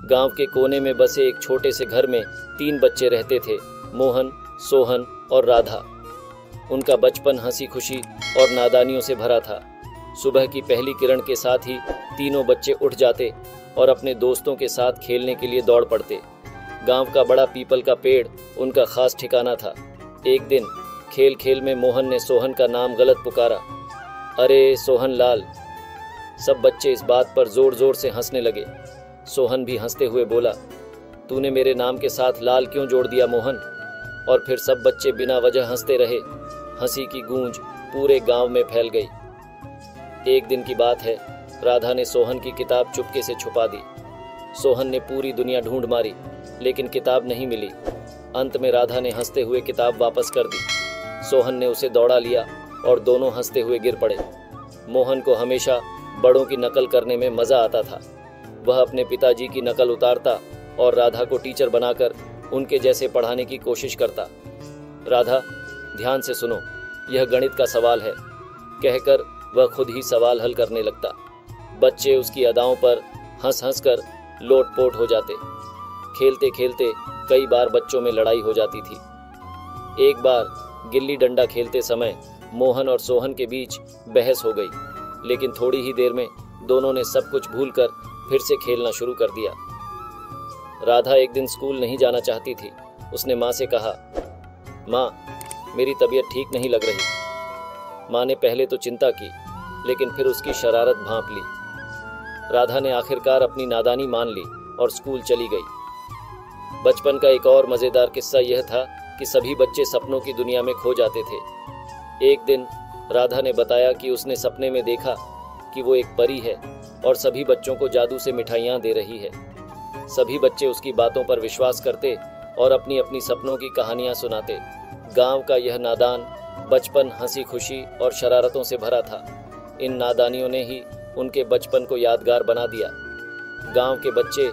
गांव के कोने में बसे एक छोटे से घर में 3 बच्चे रहते थे, मोहन, सोहन और राधा। उनका बचपन हंसी खुशी और नादानियों से भरा था। सुबह की पहली किरण के साथ ही तीनों बच्चे उठ जाते और अपने दोस्तों के साथ खेलने के लिए दौड़ पड़ते। गांव का बड़ा पीपल का पेड़ उनका खास ठिकाना था। एक दिन खेल खेल में मोहन ने सोहन का नाम गलत पुकारा। अरे सोहन लाल! सब बच्चे इस बात पर जोर जोर से हंसने लगे। सोहन भी हंसते हुए बोला, तूने मेरे नाम के साथ लाल क्यों जोड़ दिया मोहन? और फिर सब बच्चे बिना वजह हंसते रहे। हंसी की गूंज पूरे गांव में फैल गई। एक दिन की बात है, राधा ने सोहन की किताब चुपके से छुपा दी। सोहन ने पूरी दुनिया ढूंढ मारी, लेकिन किताब नहीं मिली। अंत में राधा ने हंसते हुए किताब वापस कर दी। सोहन ने उसे दौड़ा लिया और दोनों हंसते हुए गिर पड़े। मोहन को हमेशा बड़ों की नकल करने में मजा आता था। वह अपने पिताजी की नकल उतारता और राधा को टीचर बनाकर उनके जैसे पढ़ाने की कोशिश करता। राधा, ध्यान से सुनो, यह गणित का सवाल है, कहकर वह खुद ही सवाल हल करने लगता। बच्चे उसकी अदाओं पर हंस हंस कर लोटपोट हो जाते। खेलते खेलते कई बार बच्चों में लड़ाई हो जाती थी। एक बार गिल्ली डंडा खेलते समय मोहन और सोहन के बीच बहस हो गई, लेकिन थोड़ी ही देर में दोनों ने सब कुछ भूलकर फिर से खेलना शुरू कर दिया। राधा एक दिन स्कूल नहीं जाना चाहती थी। उसने माँ से कहा, माँ, मेरी तबीयत ठीक नहीं लग रही। माँ ने पहले तो चिंता की, लेकिन फिर उसकी शरारत भांप ली। राधा ने आखिरकार अपनी नादानी मान ली और स्कूल चली गई। बचपन का एक और मजेदार किस्सा यह था कि सभी बच्चे सपनों की दुनिया में खो जाते थे। एक दिन राधा ने बताया कि उसने सपने में देखा कि वो एक परी है और सभी बच्चों को जादू से मिठाइयाँ दे रही है। सभी बच्चे उसकी बातों पर विश्वास करते और अपनी अपनी सपनों की कहानियां सुनाते। गांव का यह नादान बचपन हंसी खुशी और शरारतों से भरा था। इन नादानियों ने ही उनके बचपन को यादगार बना दिया। गांव के बच्चे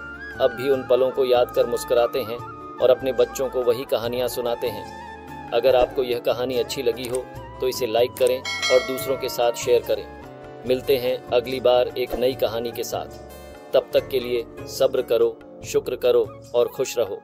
अब भी उन पलों को याद कर मुस्कुराते हैं और अपने बच्चों को वही कहानियां सुनाते हैं। अगर आपको यह कहानी अच्छी लगी हो तो इसे लाइक करें और दूसरों के साथ शेयर करें। मिलते हैं अगली बार एक नई कहानी के साथ। तब तक के लिए सब्र करो, शुक्र करो और खुश रहो।